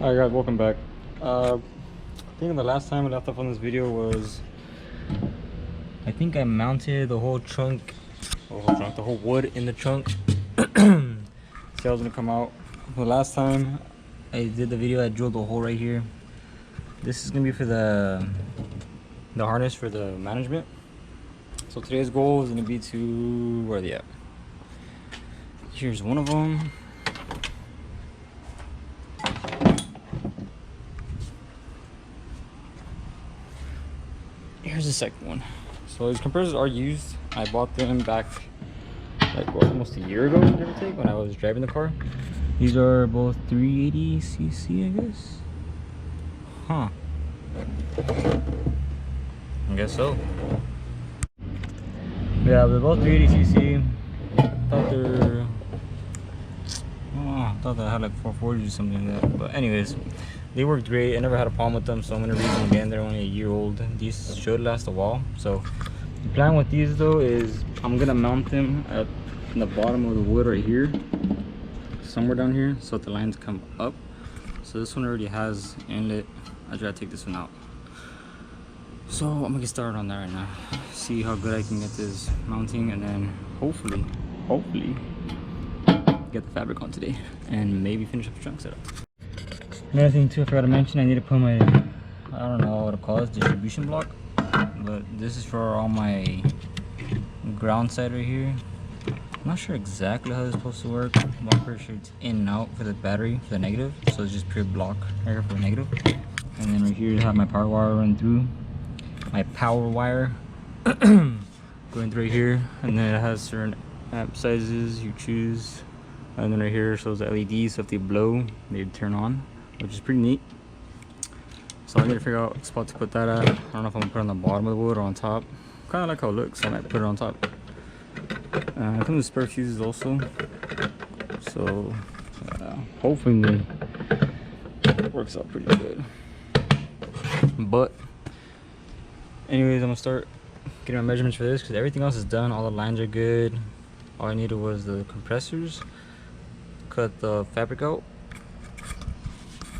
Alright guys, welcome back. I think the last time I left off on this video was I think I mounted the whole trunk, the whole wood in the trunk. See how it's gonna come out. The last time I did the video, I drilled a hole right here. This is gonna be for the harness for the management. So today's goal is gonna be to, where are they at? Here's one of them. Here's the second one. So these compressors are used. I bought them back like almost a year ago, give or take, when I was driving the car. These are both 380cc, I guess. Huh. I guess so. Yeah, they're both 380cc. I thought they had like 440s or something like that. But anyways, they worked great. I never had a problem with them, so I'm gonna read them again. They're only a year old. These should last a while. So the plan with these though is I'm gonna mount them at the bottom of the wood right here, somewhere down here, so that the lines come up. So this one already has inlet. I just gotta take this one out. So I'm gonna get started on that right now. See how good I can get this mounting, and then hopefully get the fabric on today and maybe finish up the trunk setup. Another thing too, I forgot to mention, I need to put my, I don't know what to call this, distribution block, but this is for all my ground side right here. I'm not sure exactly how this is supposed to work, but I'm pretty sure it's in and out for the battery, for the negative, so it's just pure block right here for the negative. And then right here I have my power wire run through, my power wire going through right here, and then it has certain amp sizes you choose. And then right here shows the LEDs, so if they blow, they turn on, which is pretty neat. So I need to figure out a spot to put that at. I don't know if I'm gonna put it on the bottom of the wood or on top. Kind of like how it looks, so I might put it on top. It comes with spare fuses also. So hopefully it works out pretty good. But anyways, I'm gonna start getting my measurements for this because everything else is done. All the lines are good. All I needed was the compressors. Cut the fabric out,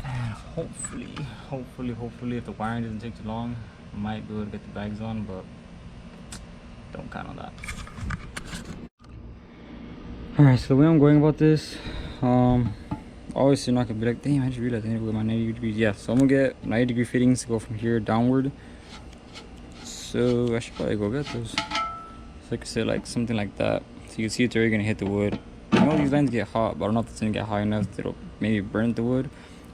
and hopefully if the wiring doesn't take too long, I might be able to get the bags on, but don't count on that. Alright, so the way I'm going about this, obviously not gonna be like, damn, I just realized I need to go my 90 degrees. Yeah, so I'm gonna get 90 degree fittings to go from here downward. So I should probably go get those. So I could say like something like that, so you can see it's already gonna hit the wood. I know these lines get hot, but I don't know if it's gonna get hot enough that it'll maybe burn the wood.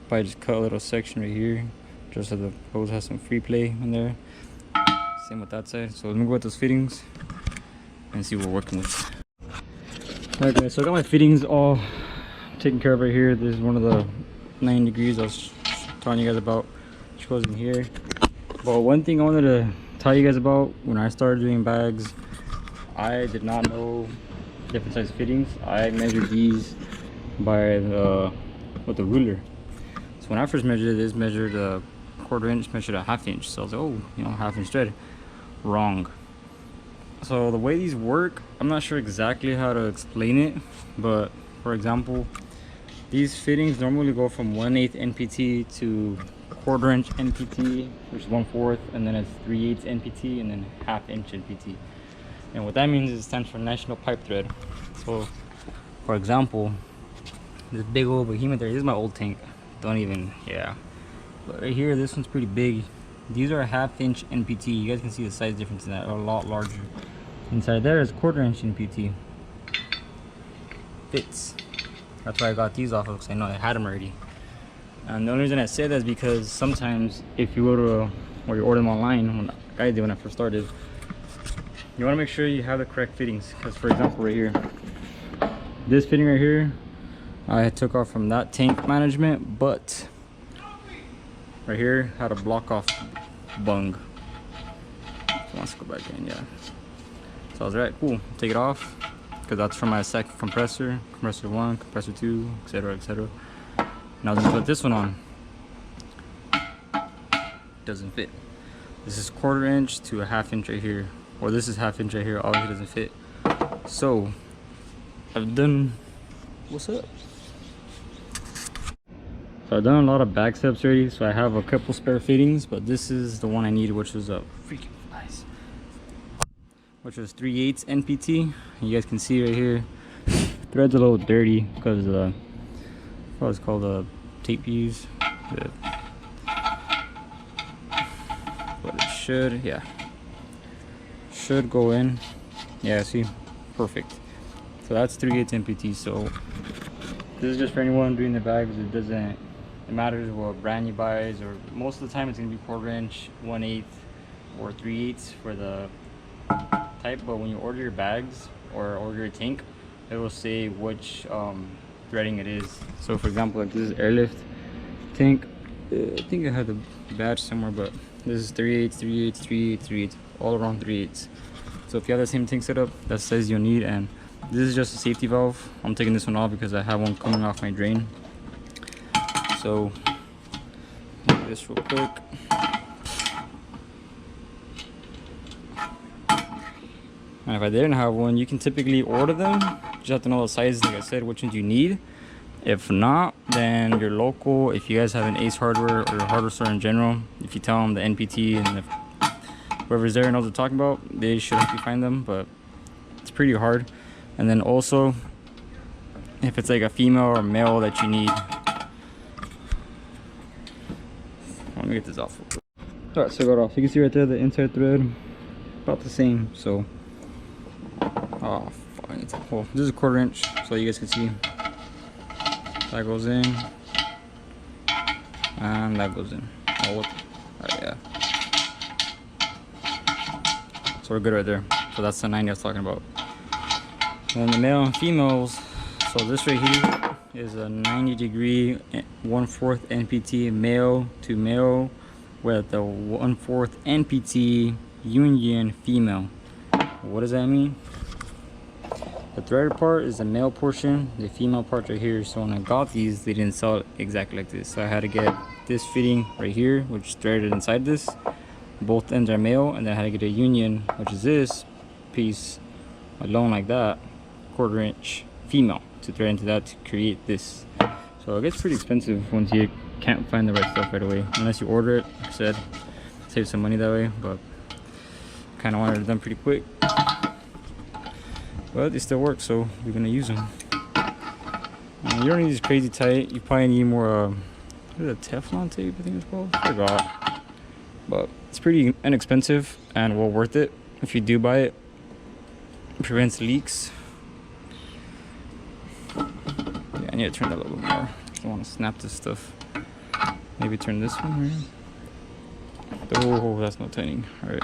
But I just cut a little section right here, just so the hose has some free play in there. Same with that side. So let me go with those fittings and see what we're working with. Alright guys, so I got my fittings all taken care of right here. This is one of the 9 degrees I was telling you guys about, which goes in here. But one thing I wanted to tell you guys about, when I started doing bags, I did not know different size fittings. I measured these by with the ruler. So when I first measured it, this measured a 1/4 inch, measured a 1/2 inch. So I was like, oh, you know, 1/2 inch thread. Wrong. So the way these work, I'm not sure exactly how to explain it, but for example, these fittings normally go from 1/8 NPT to 1/4 inch NPT, which is 1/4, and then it's 3/8 NPT, and then 1/2 inch NPT. And what that means is it stands for National Pipe Thread. So, for example, this big old behemoth there, this is my old tank. Don't even, yeah. But right here, this one's pretty big. These are a 1/2 inch NPT. You guys can see the size difference in that, a lot larger. Inside there is 1/4 inch NPT. Fits. That's why I got these off of, because I know I had them already. And the only reason I say that is because sometimes if you go to, or you order them online, when I did when I first started, you want to make sure you have the correct fittings. Because for example right here, this fitting right here I took off from that tank management, but right here had a block off bung. So let's go back in. Yeah, so I was right, cool, take it off, because that's from my second compressor, compressor 1, compressor 2, etc, etc. Now I'm gonna put this one on. Doesn't fit. This is 1/4 inch to a 1/2 inch right here, or this is 1/2 inch right here. Obviously doesn't fit. So I've done, what's up? So I've done a lot of bag steps already, so I have a couple spare fittings, but this is the one I needed, which was a freaking nice, which was 3/8 NPT. You guys can see right here, thread's a little dirty because what it's called, the tape use. But it should, yeah, should go in. Yeah, see, perfect. So that's 3/8 NPT. So this is just for anyone doing the bags. It matters what brand you buy, or most of the time it's gonna be 1/4", 1/8, or 3/8 for the type. But when you order your bags or order your tank, it will say which threading it is. So for example, like this is airlift tank. I think I had the badge somewhere, but this is 3/8, 3/8, 3/8, 3/8, all around 3/8. So if you have the same tank setup, that says you'll need. And this is just a safety valve. I'm taking this one off because I have one coming off my drain. So do this real quick. And if I didn't have one, you can typically order them. You just have to know the sizes, like I said, which ones you need. If not, then your local, if you guys have an Ace Hardware or your hardware store in general, if you tell them the NPT and if whoever's there knows what they're talking about, they should help you find them, but it's pretty hard. And then also, if it's like a female or male that you need. Let me get this off real quick. Alright, so I got it off. You can see right there the inside thread, about the same. So, oh, fine. Well, this is a 1/4", so you guys can see. That goes in, and that goes in. Oh, what? Yeah. So we're good right there. So that's the 90 I was talking about. And the male and females, so this right here is a 90-degree 1/4 NPT male to male with the 1/4 NPT union female. What does that mean? The threaded part is the male portion, the female part right here. So when I got these, they didn't sell it exactly like this. So I had to get this fitting right here, which is threaded inside this. Both ends are male, and then I had to get a union, which is this piece alone like that, 1/4" female, to thread into that to create this. So it gets pretty expensive once you can't find the right stuff right away, unless you order it. Like I said, save some money that way, but kind of wanted it done pretty quick. But they still work, so we're gonna use them. You don't need these crazy tight. You probably need more what is it, Teflon tape, I think it's called. I forgot. But it's pretty inexpensive and well worth it if you do buy it. It prevents leaks. Yeah, I need to turn that a little bit more. I don't want to snap this stuff. Maybe turn this one right. Oh, that's no tightening. All right.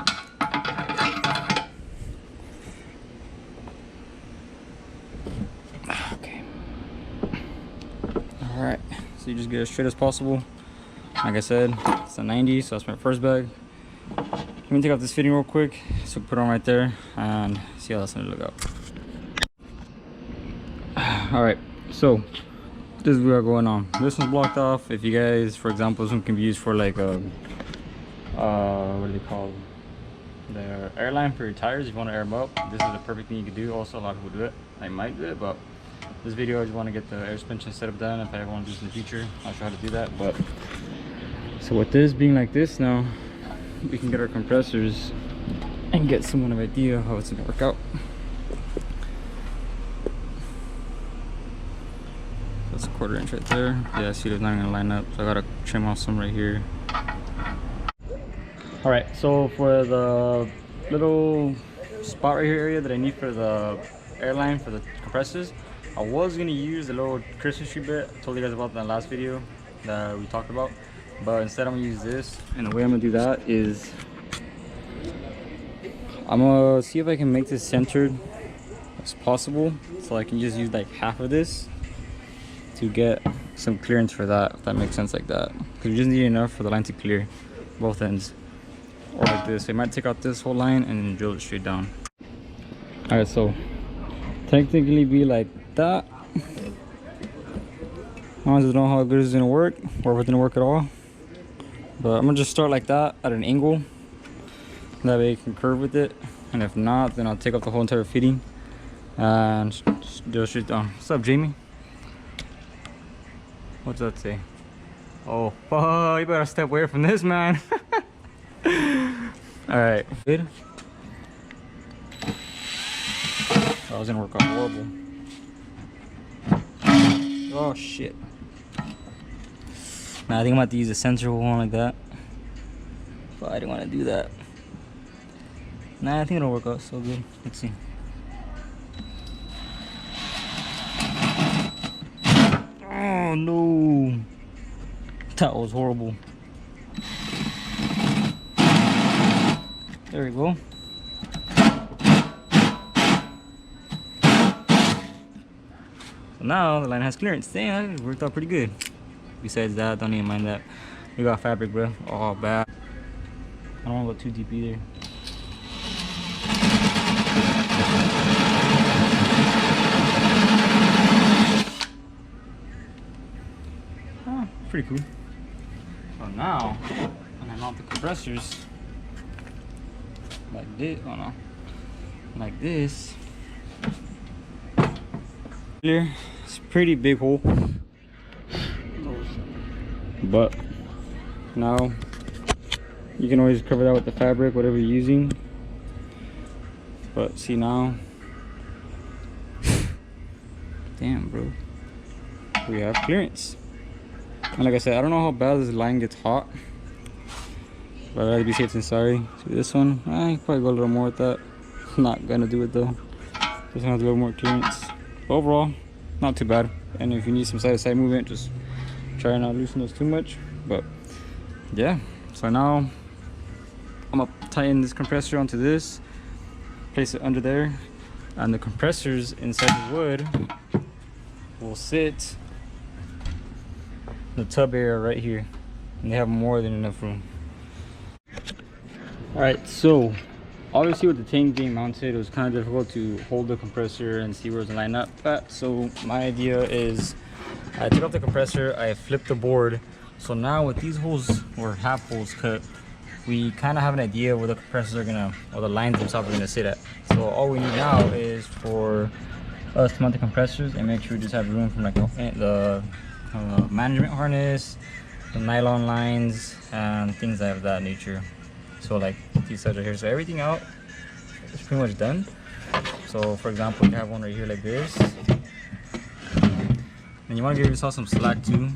Okay. All right. So you just get as straight as possible. Like I said, it's a 90, so that's my first bag. Let me take off this fitting real quick, so put it on right there and see how that's gonna look out. All right, so this is what we got going on. This one's blocked off. If you guys, for example, this one can be used for like a what do they call the airline for your tires. If you want to air them up, this is the perfect thing you could do. Also, a lot of people do it. I might do it, but this video I just want to get the air suspension setup done. If I ever want to do this in the future, I'll show how to do that. But so with this being like this now, we can get our compressors and get some kind of idea how it's gonna work out. That's a 1/4" right there. Yeah, see, it's not gonna line up, so I gotta trim off some right here. All right, so for the little spot right here area that I need for the airline for the compressors, I was gonna use the little Christmas tree bit. I told you guys about in the last video that we talked about, but instead I'm gonna use this. And the way I'm gonna do that is I'm gonna see if I can make this centered as possible, so I can just use like half of this to get some clearance for that, if that makes sense, like that, because you just need enough for the line to clear both ends. Or like this, I might take out this whole line and then drill it straight down. All right, so technically be like that. I don't know how good it's gonna work, or if it didn't work at all, but I'm gonna just start like that at an angle, that way you can curve with it. And if not, then I'll take off the whole entire fitting and just do it straight down. What's up, Jamie? What's that say? Oh, fuck, you better step away from this, man. Alright, good. That was gonna work out horrible. Oh, shit. Nah, I think I'm about to use a sensor one like that. But I didn't want to do that. Nah, I think it'll work out so good. Let's see. Oh, no. That was horrible. There we go. So now the line has clearance. Damn, that worked out pretty good. Besides that, don't even mind that. We got fabric, bro. Oh, bad. I don't want to go too deep either. Oh, pretty cool. So now, when I mount the compressors, like this, oh no, like this. Here, it's a pretty big hole, but now you can always cover that with the fabric, whatever you're using. But see now, damn, bro, we have clearance. And like I said, I don't know how bad this line gets hot, but I'd rather be safe than sorry. So this one, I can probably go a little more with that. I'm not gonna do it though. Just have a little more clearance. But overall, not too bad. And if you need some side-to-side movement, just try not to loosen those too much. But yeah, so now I'm gonna tighten this compressor onto this, place it under there, and the compressors inside the wood will sit in the tub area right here, and they have more than enough room. All right, so obviously with the tank being mounted, it was kind of difficult to hold the compressor and see where it's line up at. So my idea is I took off the compressor, I flipped the board. So now with these holes or half holes cut, we kind of have an idea where the compressors are gonna, or the lines themselves are gonna sit at. So all we need now is for us to mount the compressors and make sure we just have room from like the management harness, the nylon lines, and things of that nature. So like these sides are here, so everything out is pretty much done. So for example, you have one right here like this, and you want to give yourself some slack too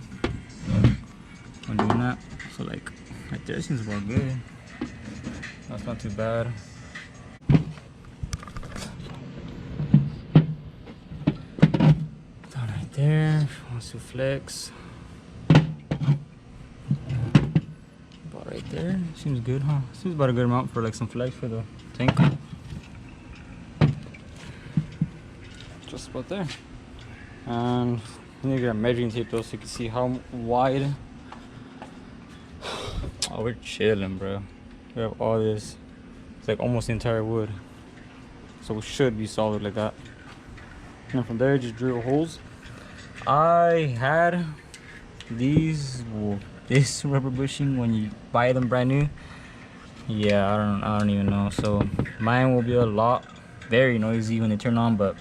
when doing that. So like right there seems about good. That's not too bad. Down right there, if you want to flex. Right there, seems good, huh? Seems about a good amount for like some flex for the tank. Just about there. And I need to get a measuring tape though so you can see how wide. Oh, we're chilling, bro. We have all this. It's like almost the entire wood. So we should be solid like that. And then from there, just drill holes. I had these. Well, this rubber bushing when you buy them brand new, yeah, I don't even know. So mine will be a lot very noisy when they turn on, but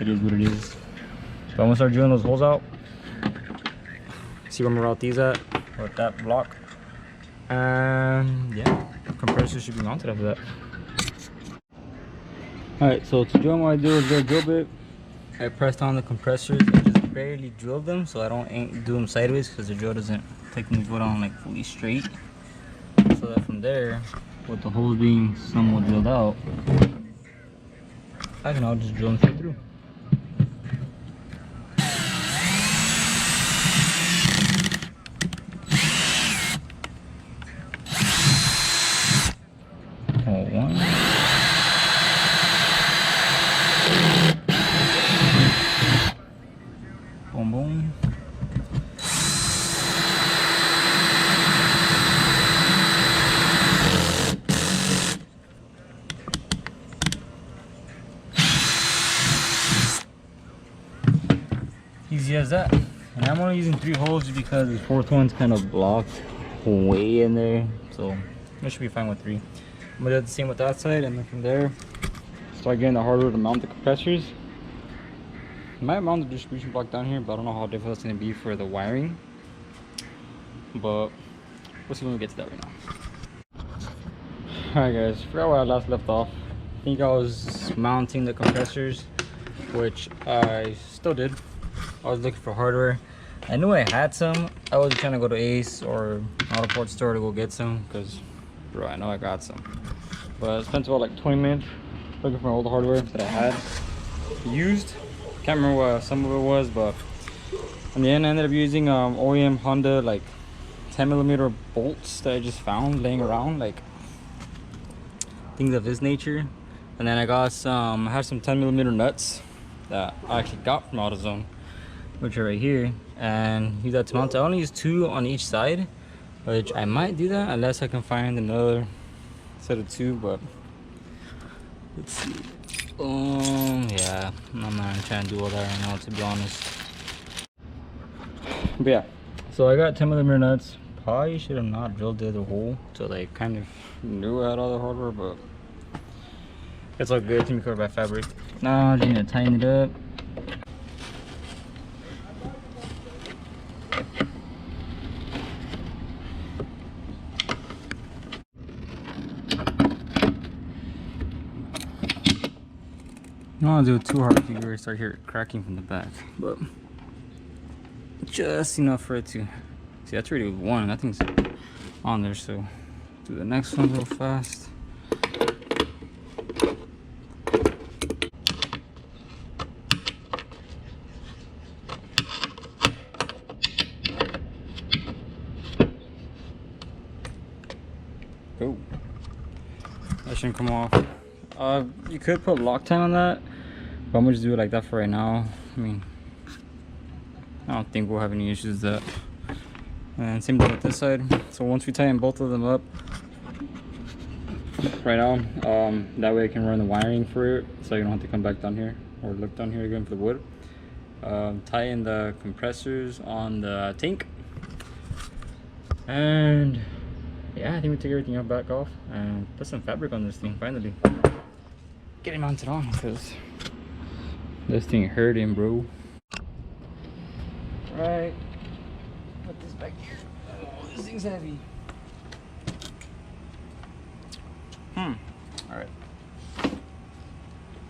it is what it is. So I'm gonna start drilling those holes out, see where I'm gonna route these at with that block, and yeah, compressor should be mounted after that. All right, so to drill, what I do is get a drill bit. I pressed on the compressors and just barely drilled them, so I don't do them sideways because the drill doesn't technically go down like fully straight. So that from there, with the holes being somewhat drilled out, I can all just drill them straight through. Oh, one. Boom, boom. Easy as that. And I'm only using 3 holes just because the 4th one's kind of blocked way in there, so that should be fine with 3. I'm gonna do the same with that side, and then from there start getting the hardware to mount the compressors. I might mount the distribution block down here, but I don't know how difficult it's gonna be for the wiring. but we'll see when we get to that right now. Alright guys, forgot where I last left off. I think I was mounting the compressors, which I still did. I was looking for hardware. I knew I had some. I wasn't trying to go to Ace or Autoport store to go get some, because bro, I know I got some. But I spent about like 20 minutes looking for all the hardware that I had used. Can't remember what some of it was, but in the end I ended up using OEM Honda like 10mm bolts that I just found laying around, like things of this nature. And then I got some, I have some 10mm nuts that I actually got from AutoZone, which are right here, and use that to mount. I only use 2 on each side, which I might do that unless I can find another set of 2, but let's see. Yeah, I'm not trying to do all that right now, to be honest. But yeah, so I got 10mm nuts. Probably should have not drilled the other hole till I kind of knew I had all the hardware, but it's all good. It's gonna be covered by fabric. Now I'm just gonna tighten it up. I don't want to do it too hard if you already start hearing it cracking from the back, but just enough for it to see. That's already one. That thing's on there, so do the next one real fast. Go. That shouldn't come off. You could put Loctite on that, but I'm gonna just do it like that for right now. I mean, I don't think we'll have any issues with that. And same thing with this side. So once we tighten both of them up right now, that way I can run the wiring for it, so you don't have to come back down here or look down here again for the wood. Tighten the compressors on the tank, and yeah, I think we take everything up back off and put some fabric on this thing finally. Get it mounted on, because this thing hurting, bro. Right, put this back here. Oh, this thing's heavy. Alright.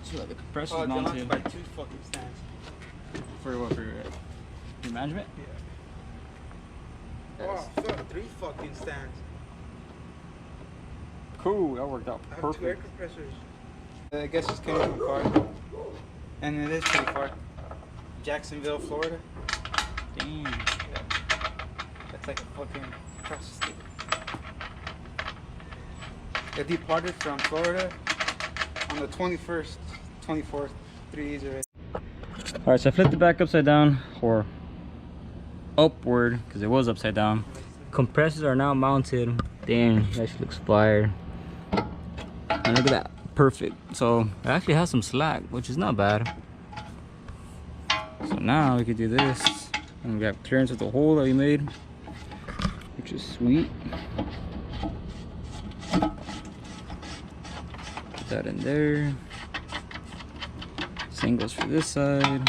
So the compressor's mounted. By 2 fucking stands. For what? For your management? Yeah. Yes. Oh, fuck, 3 fucking stands. Cool, that worked out I have perfect. 2 air compressors. I guess it's coming from far. And it is pretty far. Jacksonville, Florida. Damn. Yeah. That's like a fucking across the state. I departed from Florida on the 21st, 24th, 3 days already. Alright, so I flipped it back upside down, or upward, because it was upside down. Compressors are now mounted. Damn, that shit looks fire. And look at that. Perfect. So it actually has some slack, which is not bad. So now we could do this, and we have clearance with the hole that we made, which is sweet. Put that in there. Same goes for this side.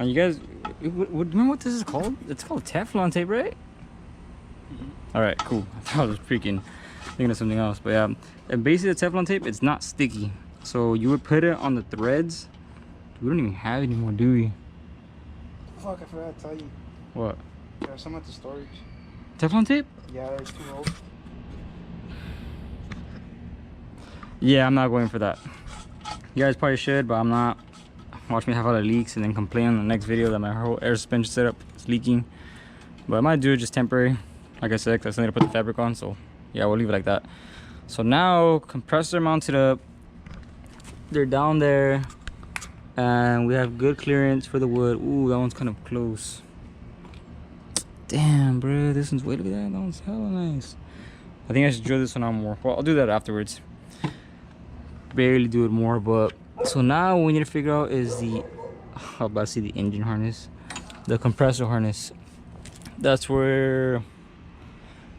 You guys remember what this is called? It's called Teflon tape, right? All right, cool. I thought I was freaking thinking of something else, but yeah. And basically the Teflon tape, it's not sticky, so you would put it on the threads. We don't even have it anymore, do we? Fuck, I forgot to tell you. What? There's some at the storage. Teflon tape? Yeah, there's 2 rolls. Yeah, I'm not going for that. You guys probably should, but I'm not. Watch me have all the leaks and then complain in the next video that my whole air suspension setup is leaking. But I might do it just temporary, like I said, because I need to put the fabric on. So yeah, we'll leave it like that. So now compressor mounted up, they're down there, and we have good clearance for the wood. Ooh, that one's kind of close. Damn, bro, this one's way, look at that. That one's hella nice. I think I should drill this one out more. Well, I'll do that afterwards. Barely do it more, but so now what we need to figure out is the, I'm about to see the engine harness, the compressor harness. That's where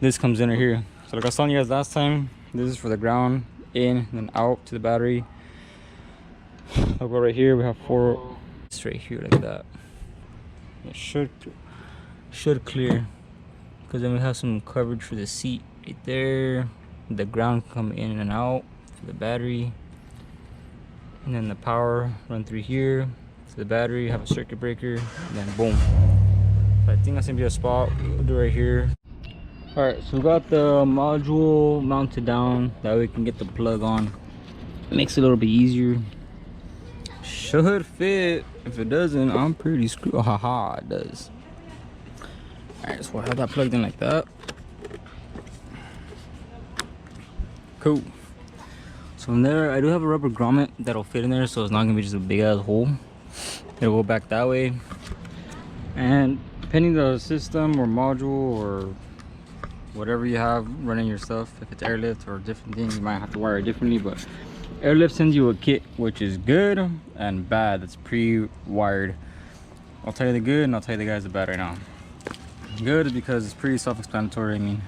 this comes in right here. So like I was telling you guys last time, this is for the ground, in and then out to the battery. I'll go right here. We have 4. It's right here like that. It should should clear, because then we have some coverage for the seat right there, the ground come in and out for the battery, and then the power run through here to the battery, have a circuit breaker, and then boom. So I think that's gonna be a spot we'll do right here. All right, so we got the module mounted down, that way we can get the plug on. It makes it a little bit easier. Should fit. If it doesn't, I'm pretty screwed. Haha, it does. All right, so we'll have that plugged in like that. Cool. So from there, I do have a rubber grommet that'll fit in there, so it's not gonna be just a big ass hole. It'll go back that way. And depending on the system or module or whatever you have running your stuff, if it's airlift or different things, you might have to wire it differently. But airlift sends you a kit, which is good and bad. That's pre-wired. I'll tell you the good and I'll tell you the guys the bad right now. Good is because it's pretty self-explanatory. I mean,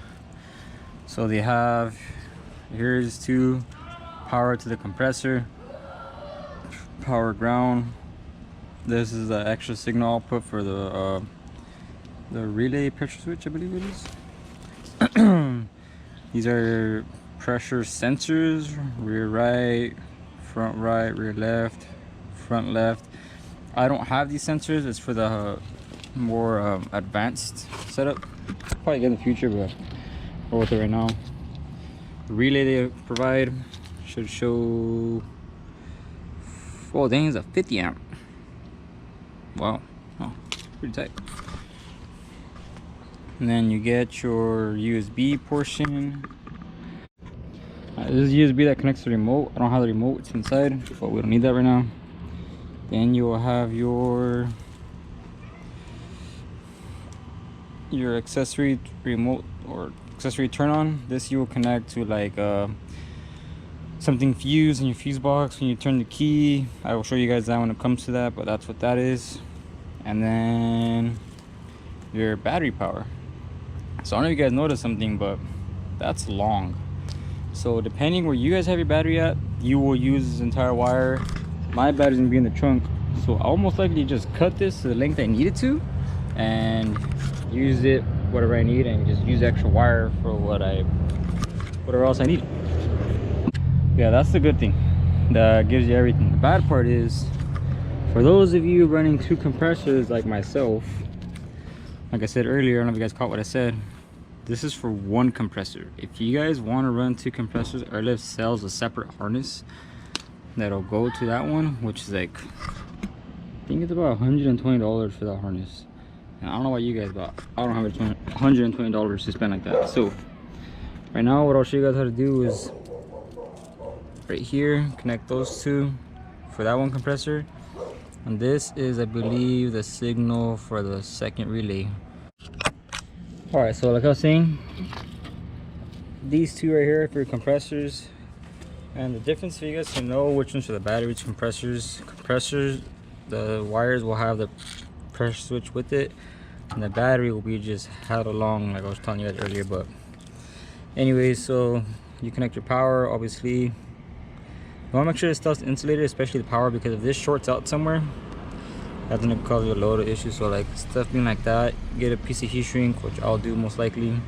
so they have, here's to power to the compressor, power ground. This is the extra signal output for the relay pressure switch, I believe it is. These are pressure sensors, rear right, rear left, front left. I don't have these sensors. It's for the more advanced setup. Probably get in the future, but we're with it right now. The relay they provide should show, oh dang, it's a 50 amp. Wow, oh, pretty tight. And then you get your USB portion. This is USB that connects to the remote. I don't have the remote, it's inside, but we don't need that right now. Then you will have your accessory remote or accessory turn on. This you will connect to like something fused in your fuse box when you turn the key. I will show you guys that when it comes to that, but that's what that is. And then your battery power. So I don't know if you guys noticed something, but that's long. So depending where you guys have your battery at, you will use this entire wire. My battery's gonna be in the trunk, so I'll most likely just cut this to the length I need it to and use it whatever I need, and just use extra wire for whatever else I need. Yeah, that's the good thing, that gives you everything. The bad part is, for those of you running 2 compressors like myself, like I said earlier, I don't know if you guys caught what I said, this is for 1 compressor. If you guys want to run 2 compressors, Airlift sells a separate harness that'll go to that one, which is like, I think it's about $120 for that harness. And I don't know what you guys bought. I don't have $120 to spend like that. So right now what I'll show you guys how to do is right here, connect those 2 for that 1 compressor. And this is, I believe, the signal for the second relay. All right, so like I was saying, these 2 right here for your compressors. And the difference for you guys to know which ones for the battery, which compressors, the wires will have the pressure switch with it, and the battery will be just held along like I was telling you guys earlier. But anyways, so you connect your power. Obviously you want to make sure this stuff's insulated, especially the power, because if this shorts out somewhere, that's gonna cause you a load of issues. So like stuff being like that, get a piece of heat shrink, which I'll do most likely.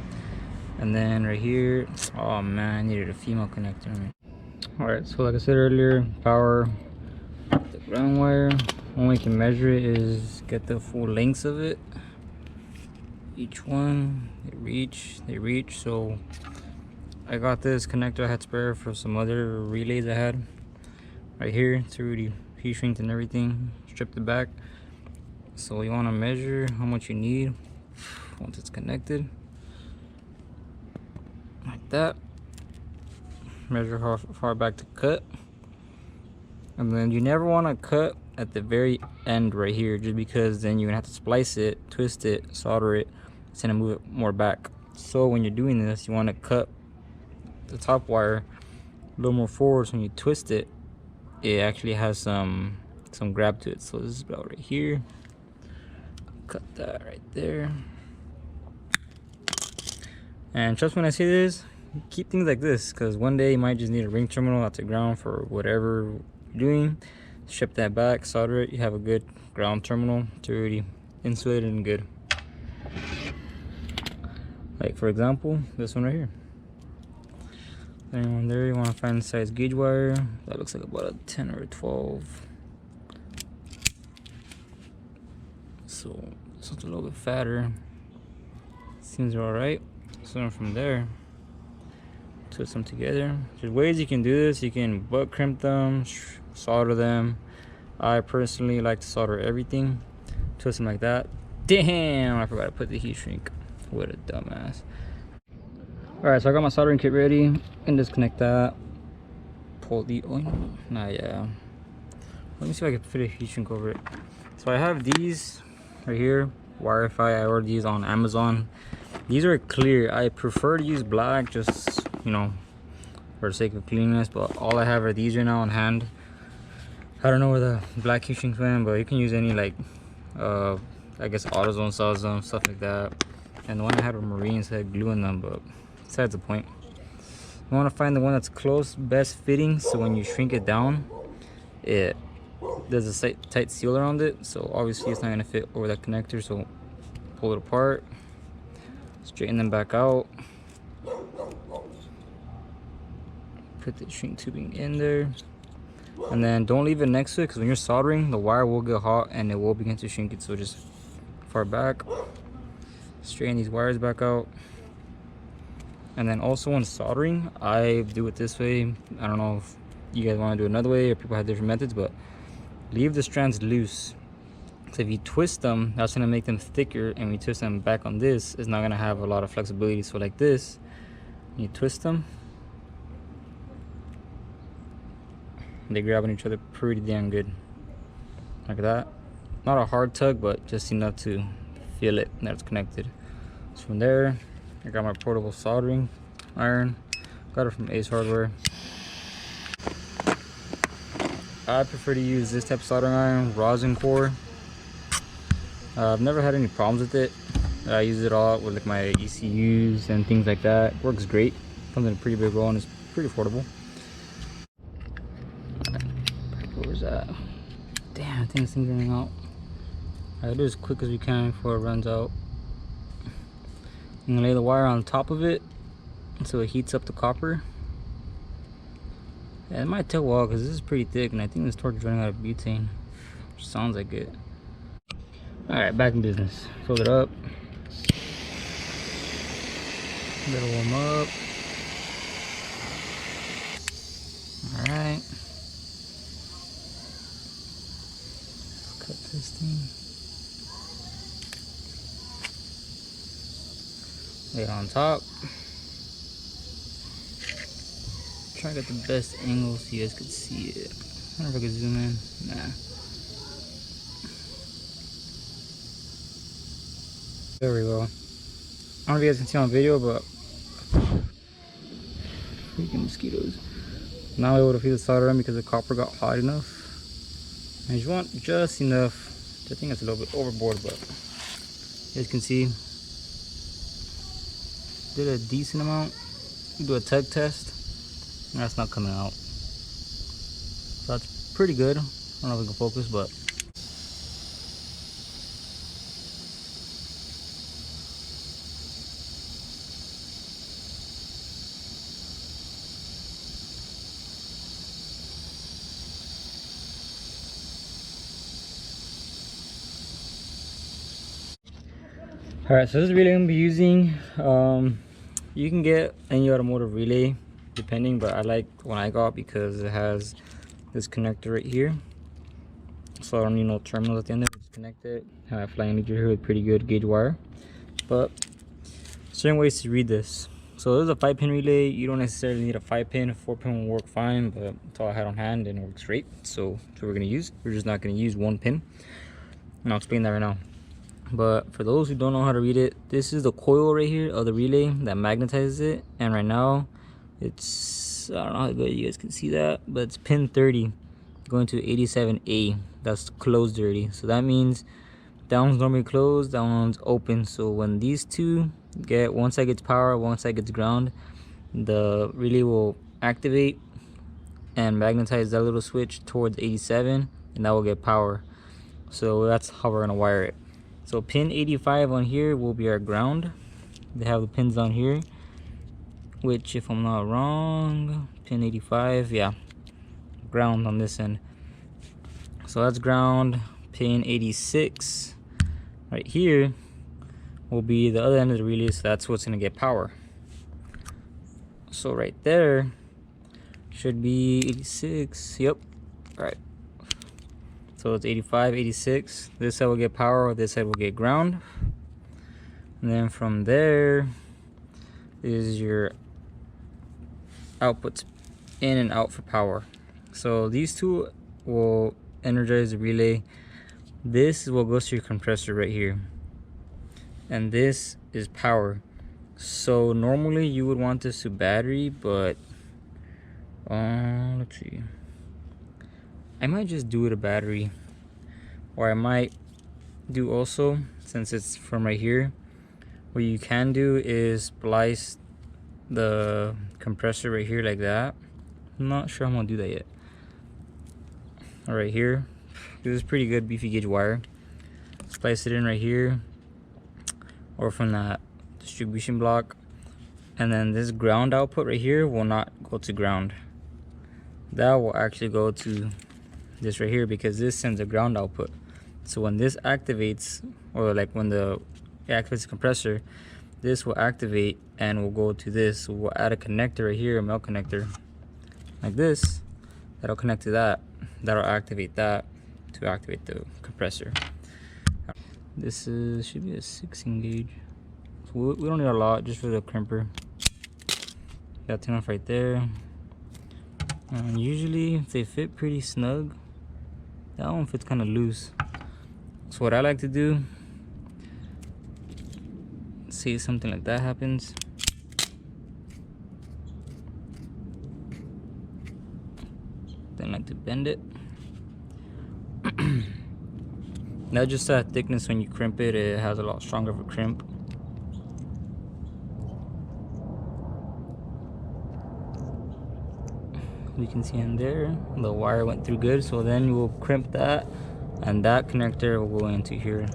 And then right here, oh man, I needed a female connector. All right, so like I said earlier, power, the ground wire. Only you can measure it is get the full lengths of it. Each one, they reach. So I got this connector I had spare for some other relays I had right here. It's already heat shrinked and everything, stripped it back. So you want to measure how much you need once it's connected, like that. Measure how far back to cut, and then you never want to cut at the very end right here, just because then you're gonna have to splice it, twist it, solder it. It's gonna move it more back. So when you're doing this, you want to cut the top wire a little more forward, so when you twist it, it actually has some grab to it. So this is about right here. Cut that right there. And trust me when I say this, keep things like this, because one day you might just need a ring terminal out to ground for whatever you're doing. Strip that back, solder it, you have a good ground terminal. It's already insulated and good. Like for example, this one right here. And there you want to find the size gauge wire. That looks like about a 10 or a 12. So it's a little bit fatter. Seems alright. So from there, twist them together. There's ways you can do this. You can butt crimp them, solder them. I personally like to solder everything. Twist them like that. Damn, I forgot to put the heat shrink. What a dumbass. Alright, so I got my soldering kit ready. And disconnect that. Pull the yeah. Let me see if I can fit a heat shrink over it. So I have these right here. Wi-Fi. I ordered these on Amazon. These are clear. I prefer to use black, just you know, for the sake of cleanliness. But all I have are these right now on hand. I don't know where the black heat shrink went, but you can use any like I guess AutoZone sells them, stuff like that. And the one I had were Marines had glue in them, but besides the point. You want to find the one that's close, best fitting, so when you shrink it down, there's a tight seal around it, so obviously it's not going to fit over that connector. So pull it apart, straighten them back out, put the shrink tubing in there, and then don't leave it next to it, because when you're soldering, the wire will get hot and it will begin to shrink it. So just far back, straighten these wires back out. And then also when soldering, I do it this way. I don't know if you guys want to do another way or people have different methods, but leave the strands loose. So if you twist them, that's going to make them thicker, and when you twist them back on this, it's not going to have a lot of flexibility. So like this, you twist them, they grab on each other pretty damn good, like that. Not a hard tug, but just enough to feel it that it's connected. So from there, I got my portable soldering iron. Got it from Ace Hardware. I prefer to use this type of soldering iron, rosin core. I've never had any problems with it. I use it all with like my ECUs and things like that. Works great. Comes in a pretty big roll and it's pretty affordable. What was that? Damn, I think this thing's running out. Alright, do as quick as we can before it runs out. I'm gonna lay the wire on top of it so it heats up the copper. Yeah, it might take a while because this is pretty thick, and I think this torch is running out of butane, which sounds like it. Alright, back in business. Fill it up. Let it warm up. Alright. Cut this thing. Lay it on top. Try to get the best angle so you guys could see it. I don't know if I can zoom in. Nah. There we go. I don't know if you guys can see on video, but freaking mosquitoes. Now I'm able to feed the solder in because the copper got hot enough. And you want just enough. I think it's a little bit overboard, but you guys can see. Did a decent amount. You do a tug test. That's not coming out. So that's pretty good. I don't know if we can focus, but alright, so this relay I'm gonna be using, you can get any automotive relay depending, but I like one I got because it has this connector right here, so I don't need no terminals at the end of it. Just connect it. I have flying leader here with pretty good gauge wire, but certain ways to read this. So this is a 5-pin relay. You don't necessarily need a 5-pin. 4-pin will work fine, but that's all I had on hand and it works great. So that's what we're gonna use. We're just not gonna use 1 pin, and I'll explain that right now. But for those who don't know how to read it, this is the coil right here of the relay that magnetizes it, and right now it's, I don't know how good you guys can see that, but it's pin 30 going to 87A. That's closed already, so that means that one's normally closed, that one's open. So when these two get, one side gets power, one side gets ground, the relay will activate and magnetize that little switch towards 87, and that will get power. So that's how we're gonna wire it. So pin 85 on here will be our ground, they have the pins on here, which if I'm not wrong, pin 85, yeah, ground on this end. So that's ground. Pin 86 right here will be the other end of the relay, so that's what's going to get power. So right there should be 86. Yep. All right. So it's 85, 86. This side will get power, this side will get ground. And then from there is your outputs in and out for power. So these two will energize the relay. This is what goes to your compressor right here. And this is power. So normally you would want this to battery, but let's see. I might just do it a battery, or I might do also, since it's from right here, what you can do is splice the compressor right here like that. I'm not sure I'm gonna do that yet. Right here, this is pretty good beefy gauge wire. Splice it in right here, or from that distribution block, and then this ground output right here will not go to ground. That will actually go to this right here, because this sends a ground output. So when this activates, or like when it activates the compressor, this will activate and will go to this. So we'll add a connector right here, a male connector like this, that'll connect to that. That'll activate that to activate the compressor. This should be a 16 gauge. So we don't need a lot, just for the crimper. Got 10 off right there. And usually if they fit pretty snug, that one fits kind of loose. So what I like to do, see something like that happens, then I like to bend it. Now just that thickness, when you crimp it, it has a lot stronger of a crimp. You can see in there the wire went through good, so then we'll crimp that, and that connector will go into here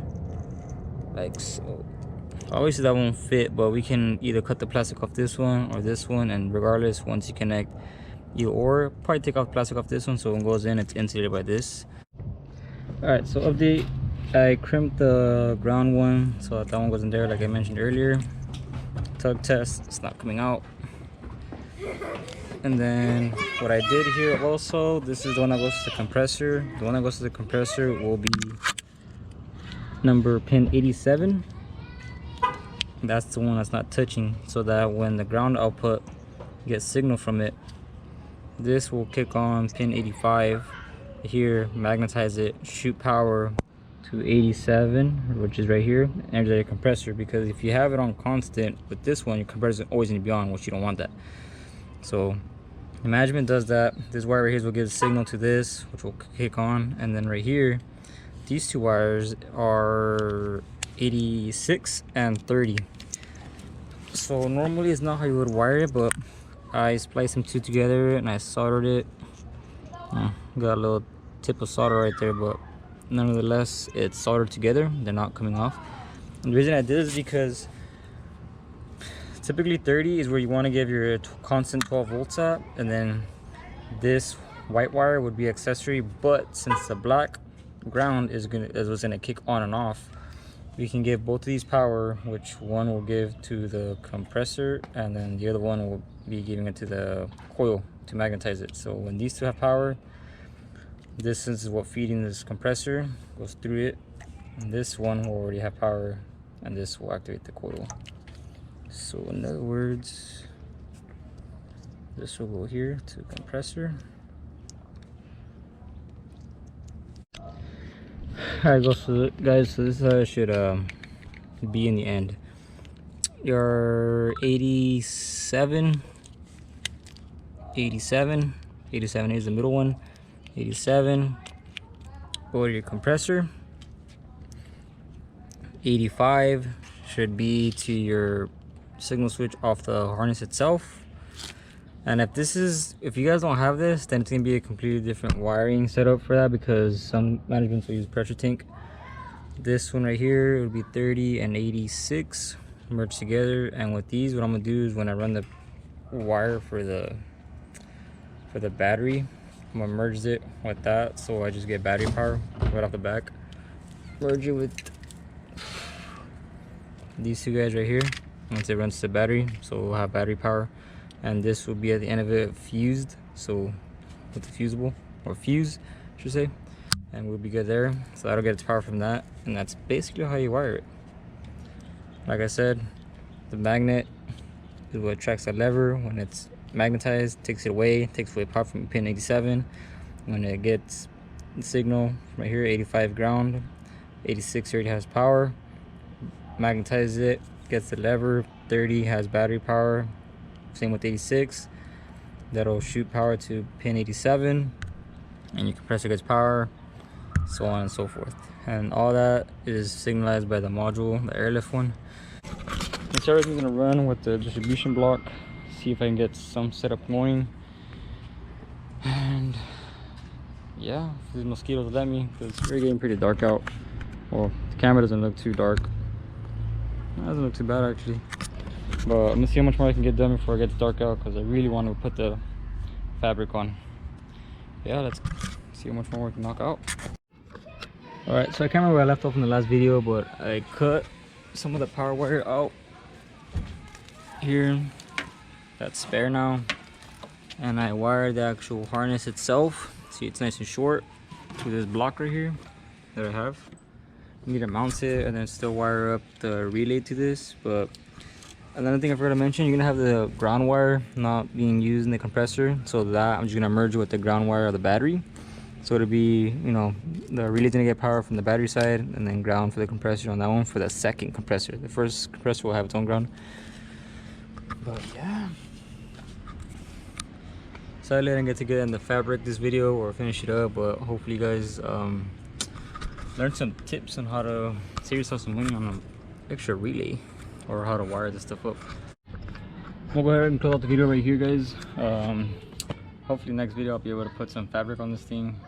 like so. Obviously that won't fit, but we can either cut the plastic off this one or this one, and regardless, once you connect either or, probably take off plastic off this one, so when it goes in, it's insulated by this. All right, so update, I crimped the ground one so that one goes in there like I mentioned earlier. Tug test, it's not coming out. And then what I did here also, this is the one that goes to the compressor. The one that goes to the compressor will be number pin 87. That's the one that's not touching, so that when the ground output gets signal from it, this will kick on pin 85 here, magnetize it, shoot power to 87, which is right here, energize your compressor. Because if you have it on constant with this one, your compressor is always going to be on, which you don't want that. So the management does that. This wire right here will give a signal to this, which will kick on. And then right here, these two wires are 86 and 30. So normally it's not how you would wire it, but I spliced them two together and I soldered it. Got a little tip of solder right there, but nonetheless it's soldered together. They're not coming off. And the reason I did is because typically 30 is where you want to give your constant 12 volts at, and then this white wire would be accessory. But since the black ground is gonna kick on and off, we can give both of these power, which one will give to the compressor, and then the other one will be giving it to the coil to magnetize it. So when these two have power, this is what feeding this compressor goes through it, and this one will already have power, and this will activate the coil. So in other words, this will go here to the compressor. Alright guys, so this is how it should be in the end. Your 87 is the middle one. 87 go to your compressor. 85 should be to your signal switch off the harness itself. And if you guys don't have this, then it's gonna be a completely different wiring setup for that, because some managements will use pressure tank. This one right here would be 30 and 86, merge together. And with these, what I'm gonna do is when I run the wire for the battery, I'm gonna merge it with that, so I just get battery power right off the back. Merge it with these two guys right here once it runs to the battery, so we'll have battery power. And this will be at the end of it fused, so with the fusible, or fuse I should say, and we'll be good there. So that'll get its power from that, and that's basically how you wire it. Like I said, the magnet is what attracts the lever. When it's magnetized, takes it away, takes away power from pin 87. When it gets the signal from right here, 85 ground, 86 already has power, magnetizes it, gets the lever, 30 has battery power, same with 86. That'll shoot power to pin 87, and your compressor gets power, so on and so forth. And all that is signalized by the module, the airlift one. So everything's gonna run with the distribution block. See if I can get some setup going. And yeah, if these mosquitoes let me, because it's getting pretty dark out. Well, the camera doesn't look too dark. It doesn't look too bad actually. But I'm gonna see how much more I can get done before it gets dark out, because I really want to put the fabric on. Yeah, let's see how much more we can knock out. Alright, so I can't remember where I left off in the last video, but I cut some of the power wire out here. That's spare now. And I wired the actual harness itself. See, it's nice and short to this block right here that I have. You need to mount it and then still wire up the relay to this. But another thing I forgot to mention, you're gonna have the ground wire not being used in the compressor, so that I'm just gonna merge it with the ground wire of the battery. So it'll be, you know, the relay's gonna get power from the battery side, and then ground for the compressor on that one for the second compressor. The first compressor will have its own ground. But yeah, sadly I didn't get to get in the fabric this video or finish it up, but hopefully you guys learned some tips on how to save yourself some money on an extra relay, or how to wire this stuff up. We'll go ahead and close out the video right here, guys. Hopefully next video I'll be able to put some fabric on this thing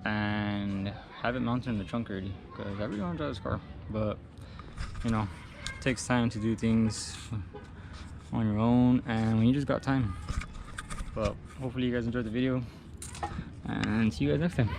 and have it mounted in the trunk already, because I really want to drive this car. But you know, it takes time to do things on your own and when you just got time. But hopefully you guys enjoyed the video, and see you guys next time.